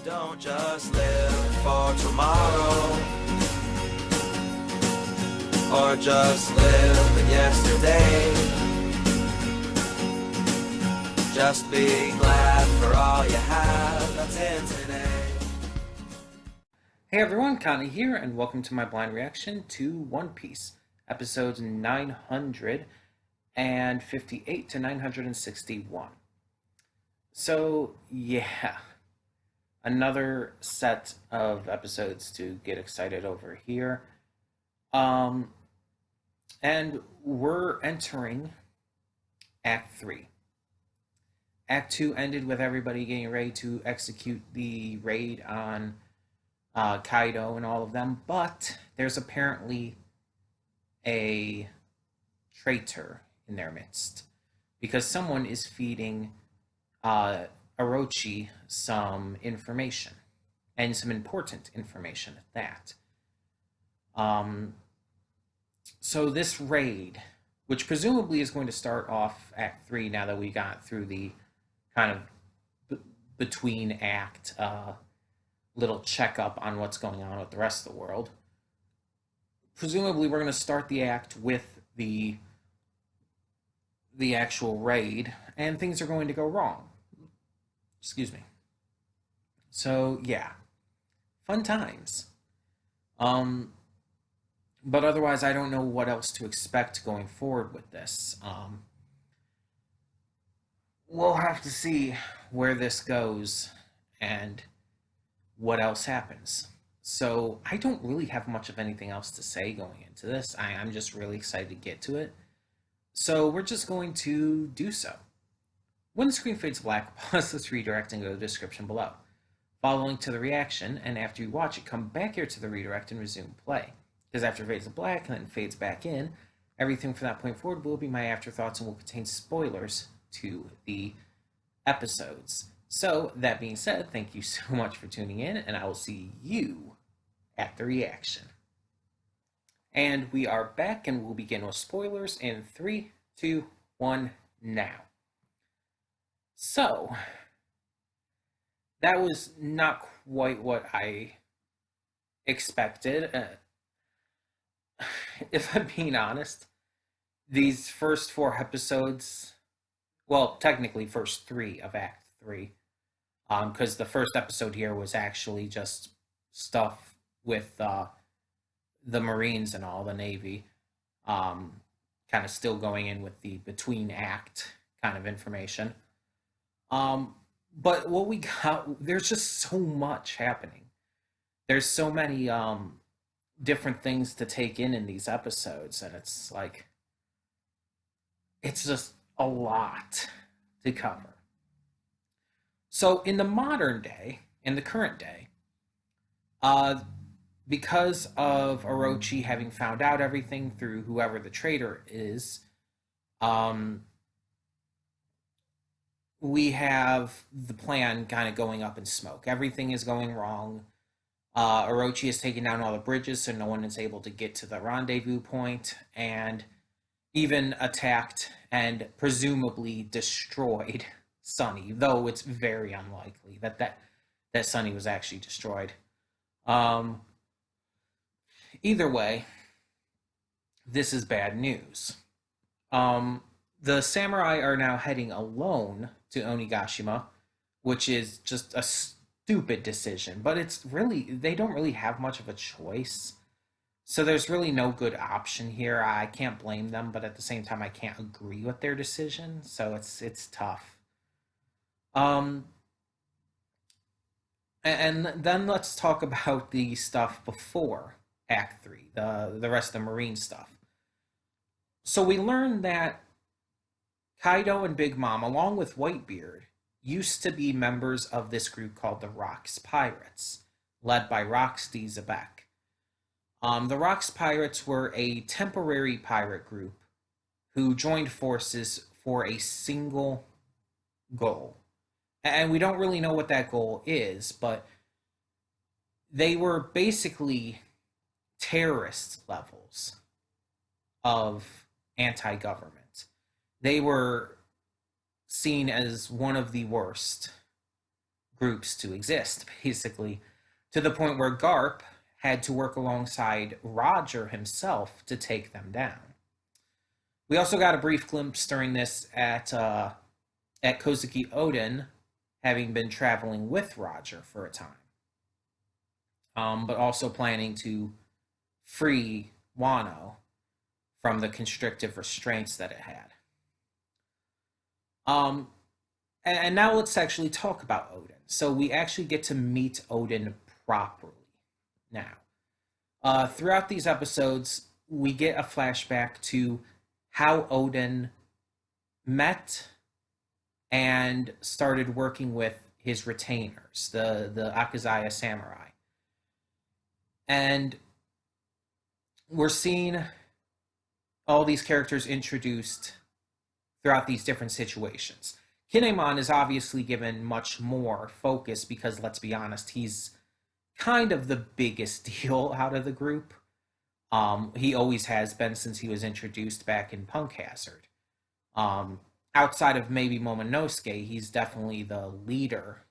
Don't just live for tomorrow, or just live in yesterday. Just be glad for all you have that's in today. Hey everyone, Connie here, and welcome to my blind reaction to One Piece, episodes 958 to 961. So, yeah, another set of episodes to get excited over here. And we're entering Act 3. Act 2 ended with everybody getting ready to execute the raid on Kaido and all of them, but there's apparently a traitor in their midst because someone is feeding Orochi some information, and some important information at that. So this raid, which presumably is going to start off Act 3 now that we got through the kind of between act little checkup on what's going on with the rest of the world. Presumably we're going to start the act with the actual raid, and things are going to go wrong. Excuse me. So yeah, fun times. But otherwise I don't know what else to expect going forward with this. We'll have to see where this goes and what else happens. So I don't really have much of anything else to say going into this. I'm just really excited to get to it. So we're just going to do so. When the screen fades black, pause this redirect and go to the description below. Follow the link to the reaction, and after you watch it, come back here to the redirect and resume play. Because after it fades to black and then fades back in, everything from that point forward will be my afterthoughts and will contain spoilers to the episodes. So, that being said, thank you so much for tuning in, and I will see you at the reaction. And we are back, and we'll begin with spoilers in 3, 2, 1, now. So, that was not quite what I expected. If I'm being honest, these first 4 episodes, well, technically first 3 of Act 3, because the first episode here was actually just stuff with the Marines and all, the Navy, kind of still going in with the between act kind of information. But what we got, there's just so much happening. There's so many different things to take in these episodes, and it's like, it's just a lot to cover. So in the modern day, in the current day, because of Orochi having found out everything through whoever the traitor is, we have the plan kind of going up in smoke. Everything is going wrong. Orochi has taken down all the bridges, so no one is able to get to the rendezvous point, and even attacked and presumably destroyed Sunny, though it's very unlikely that Sunny was actually destroyed. Either way, this is bad news. The samurai are now heading alone to Onigashima, which is just a stupid decision, but it's really, they don't really have much of a choice. So there's really no good option here. I can't blame them, but at the same time I can't agree with their decision, so it's tough. And then let's talk about the stuff before Act 3, the rest of the Marine stuff. So we learned that Kaido and Big Mom, along with Whitebeard, used to be members of this group called the Rocks Pirates, led by Roxy Zebek. The Rocks Pirates were a temporary pirate group who joined forces for a single goal. And we don't really know what that goal is, but they were basically terrorist levels of anti-government. They were seen as one of the worst groups to exist, basically, to the point where Garp had to work alongside Roger himself to take them down. We also got a brief glimpse during this at Kozuki Oden, having been traveling with Roger for a time, but also planning to free Wano from the constrictive restraints that it had. And now let's actually talk about Odin. So we actually get to meet Odin properly now. Throughout these episodes, we get a flashback to how Odin met and started working with his retainers, the Akazaya samurai. And we're seeing all these characters introduced throughout these different situations. Kinemon is obviously given much more focus because, let's be honest, he's kind of the biggest deal out of the group. He always has been since he was introduced back in Punk Hazard. Outside of maybe Momonosuke, he's definitely the leader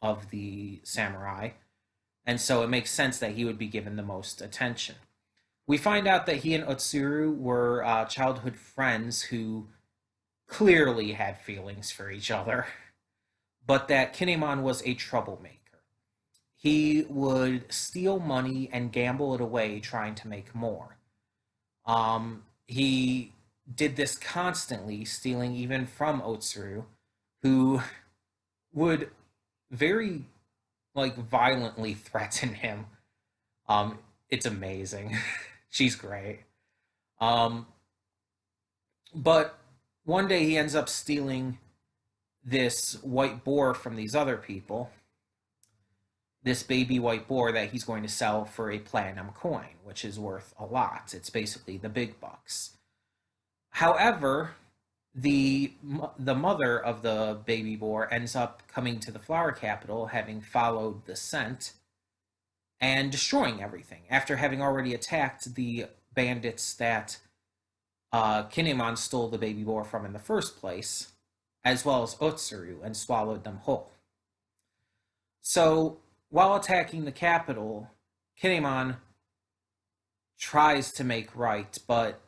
of the samurai, and so it makes sense that he would be given the most attention. We find out that he and Otsuru were childhood friends who clearly had feelings for each other, but that Kinemon was a troublemaker. He would steal money and gamble it away trying to make more. He did this constantly, stealing even from Otsuru, who would very violently threaten him. It's amazing. She's great. But one day he ends up stealing this white boar from these other people, this baby white boar that he's going to sell for a platinum coin, which is worth a lot. It's basically the big bucks. However, the mother of the baby boar ends up coming to the flower capital, having followed the scent, and destroying everything after having already attacked the bandits that Kinemon stole the baby boar from in the first place, as well as Otsuru, and swallowed them whole. So, while attacking the capital, Kinemon tries to make right, but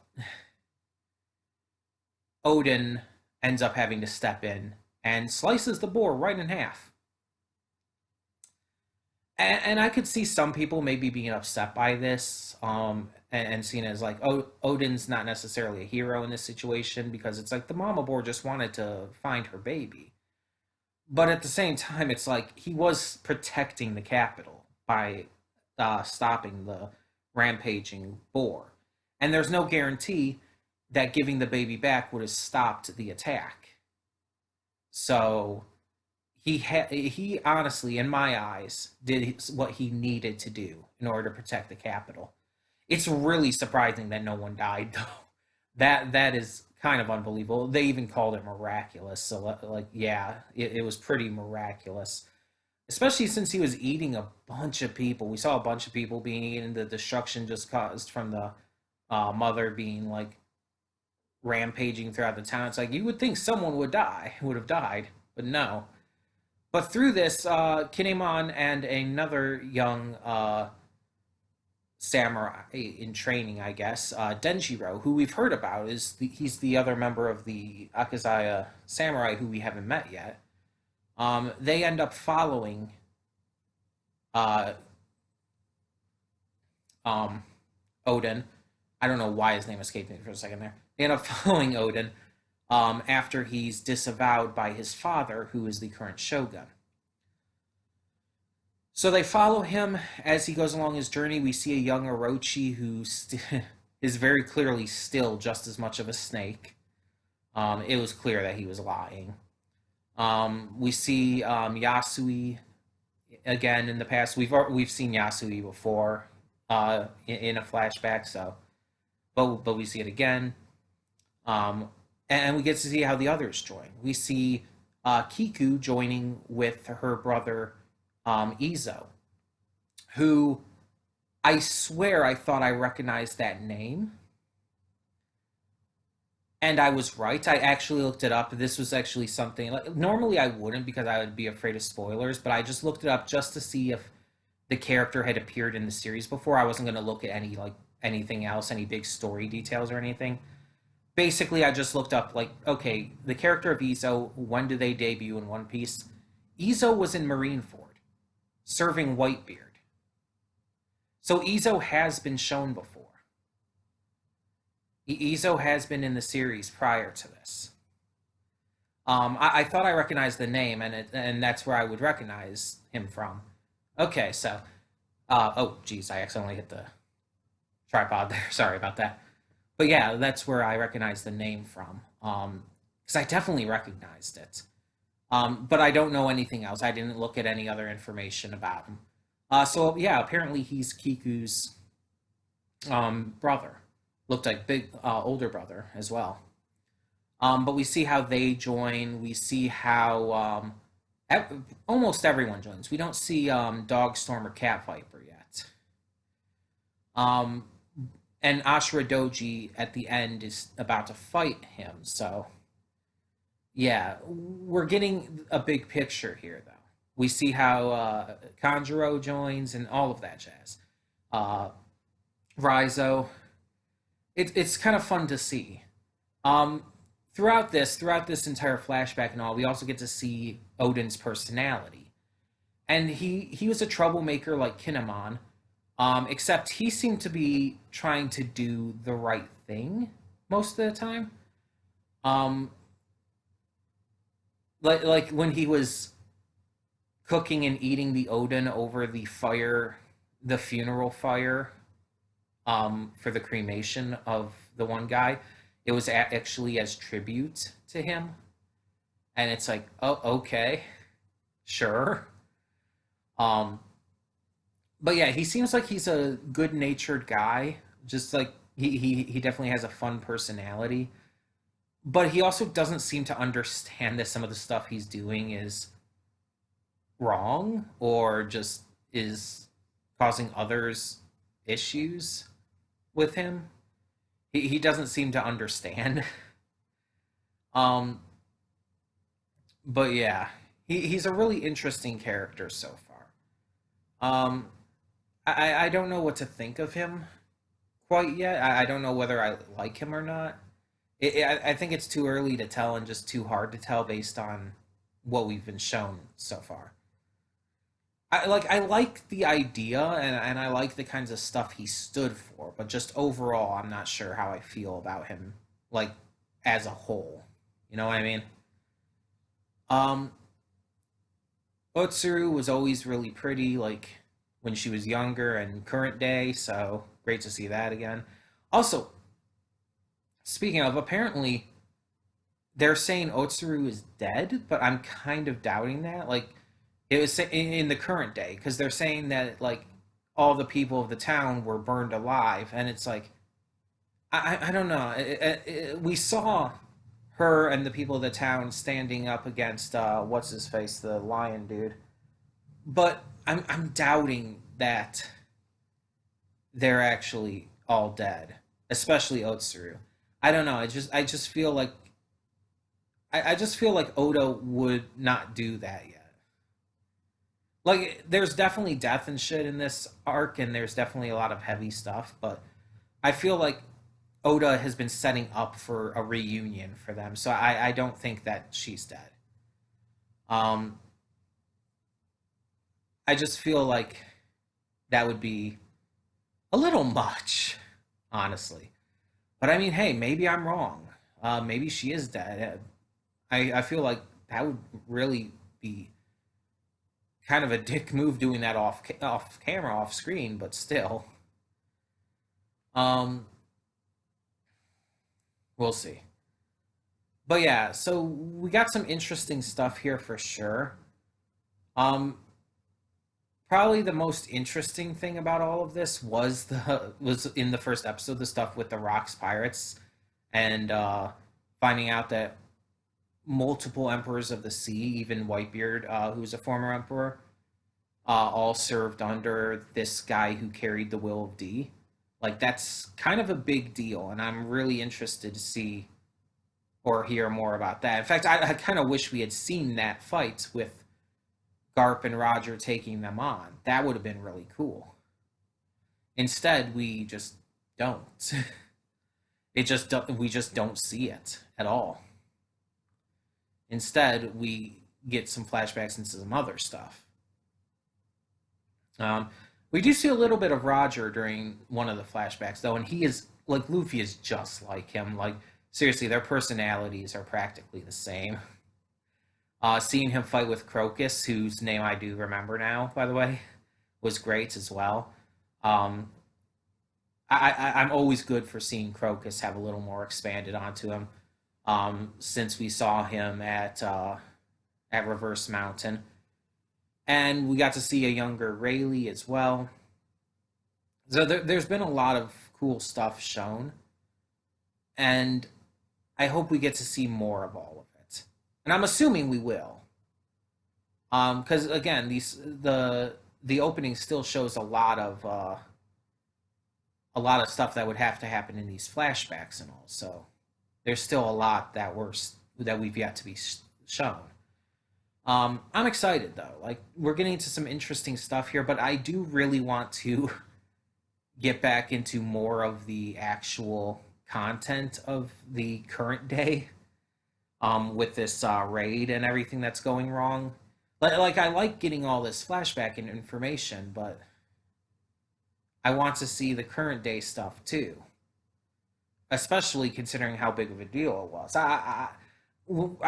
Odin ends up having to step in and slices the boar right in half. And I could see some people maybe being upset by this, and seen as Odin's not necessarily a hero in this situation, because it's like the mama boar just wanted to find her baby. But at the same time, it's like he was protecting the capital by stopping the rampaging boar. And there's no guarantee that giving the baby back would have stopped the attack. So he honestly, in my eyes, did what he needed to do in order to protect the capital. It's really surprising that no one died, though. That is kind of unbelievable. They even called it miraculous. So, yeah, it was pretty miraculous. Especially since he was eating a bunch of people. We saw a bunch of people being eaten. The destruction just caused from the mother being, rampaging throughout the town. It's like, you would think someone would have died, but no. But through this, Kinemon and another young samurai in training, I guess, Denjiro, who we've heard about, he's the other member of the Akazaya samurai who we haven't met yet. They end up following Odin. I don't know why his name escaped me for a second there. They end up following Odin after he's disavowed by his father, who is the current shogun. So they follow him as he goes along his journey. We see a young Orochi who is very clearly still just as much of a snake. It was clear that he was lying. We see Yasui again in the past. We've seen Yasui before in a flashback, so but we see it again. And we get to see how the others join. We see Kiku joining with her brother Izo, who I swear I thought I recognized that name. And I was right. I actually looked it up. This was actually something like, normally I wouldn't because I would be afraid of spoilers, but I just looked it up just to see if the character had appeared in the series before. I wasn't going to look at any like anything else, any big story details or anything. Basically, I just looked up like, okay, the character of Izo, when did they debut in One Piece? Izo was in Marineford, serving Whitebeard. So Izo has been shown before. Izo has been in the series prior to this. I thought I recognized the name, and that's where I would recognize him from. Okay, so oh geez, I accidentally hit the tripod there. Sorry about that. But yeah, that's where I recognize the name from. Because I definitely recognized it. But I don't know anything else. I didn't look at any other information about him. So yeah, apparently he's Kiku's brother. Looked like big older brother as well. But we see how they join. We see how almost everyone joins. We don't see Dogstorm or Cat Viper yet. Um, and Ashura Doji at the end is about to fight him. So yeah, we're getting a big picture here, though. We see how Kanjuro joins and all of that jazz. Uh, Rizo. It's kind of fun to see. Um, throughout this entire flashback and all, we also get to see Odin's personality, and he was a troublemaker like Kinemon, except he seemed to be trying to do the right thing most of the time. Um, like when he was cooking and eating the Odin over the fire, the funeral fire, for the cremation of the one guy. It was actually as tribute to him, and it's like, oh, okay, sure. Um, but yeah, he seems like he's a good-natured guy. Just like he definitely has a fun personality, but he also doesn't seem to understand that some of the stuff he's doing is wrong or just is causing others issues with him. He doesn't seem to understand. Um, but yeah, he's a really interesting character so far. Um, I don't know what to think of him quite yet. I don't know whether I like him or not. I think it's too early to tell and just too hard to tell based on what we've been shown so far. I like the idea and I like the kinds of stuff he stood for, but just overall I'm not sure how I feel about him like as a whole. You know what I mean? Um Otsuru was always really pretty like when she was younger and current day, so great to see that again. Also, speaking of, apparently they're saying Otsuru is dead, but I'm kind of doubting that. Like it was in the current day because they're saying that like all the people of the town were burned alive, and it's like I don't know. We saw her and the people of the town standing up against what's his face, the lion dude, but I'm doubting that they're actually all dead, especially Otsuru. I don't know. I just feel like I just feel like Oda would not do that yet. Like there's definitely death and shit in this arc, and there's definitely a lot of heavy stuff, but I feel like Oda has been setting up for a reunion for them, so I don't think that she's dead. Um, I just feel like that would be a little much, honestly. But I mean, hey, maybe I'm wrong. Maybe she is dead. I feel like that would really be kind of a dick move doing that off camera, off screen, but still. Um, we'll see. But yeah, so we got some interesting stuff here for sure. Um, Probably the most interesting thing about all of this was in the first episode the stuff with the Rocks pirates and finding out that multiple emperors of the sea, even Whitebeard, who's a former emperor, all served under this guy who carried the will of D. Like that's kind of a big deal, and I'm really interested to see or hear more about that. In fact, I kind of wish we had seen that fight with Garp and Roger taking them on. That would have been really cool. Instead, we just don't. We just don't see it at all. Instead, we get some flashbacks into some other stuff. We do see a little bit of Roger during one of the flashbacks, though, and he is like Luffy is just like him. Like seriously, their personalities are practically the same. Seeing him fight with Crocus, whose name I do remember now, by the way, was great as well. Um, I'm always good for seeing Crocus have a little more expanded onto him. Since we saw him at Reverse Mountain, and we got to see a younger Rayleigh as well. So there's been a lot of cool stuff shown, and I hope we get to see more of all of it. And I'm assuming we will, because again, the opening still shows a lot of stuff that would have to happen in these flashbacks and all. So there's still a lot that we've yet to be shown. I'm excited though. Like we're getting into some interesting stuff here, but I do really want to get back into more of the actual content of the current day. With this raid and everything that's going wrong. Like I like getting all this flashback and information, but I want to see the current day stuff too, especially considering how big of a deal it was. I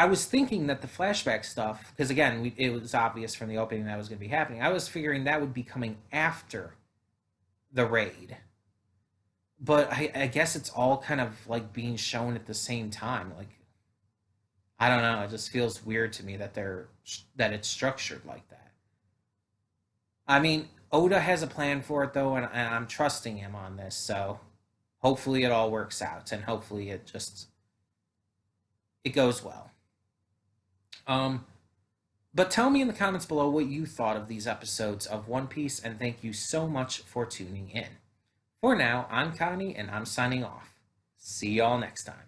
was thinking that the flashback stuff, because again, it was obvious from the opening that was going to be happening. I was figuring that would be coming after the raid, but I guess it's all kind of like being shown at the same time. Like I don't know, it just feels weird to me that it's structured like that. I mean, Oda has a plan for it though, and I'm trusting him on this. So hopefully it all works out, and hopefully it goes well. But tell me in the comments below what you thought of these episodes of One Piece, and thank you so much for tuning in. For now, I'm Connie, and I'm signing off. See y'all next time.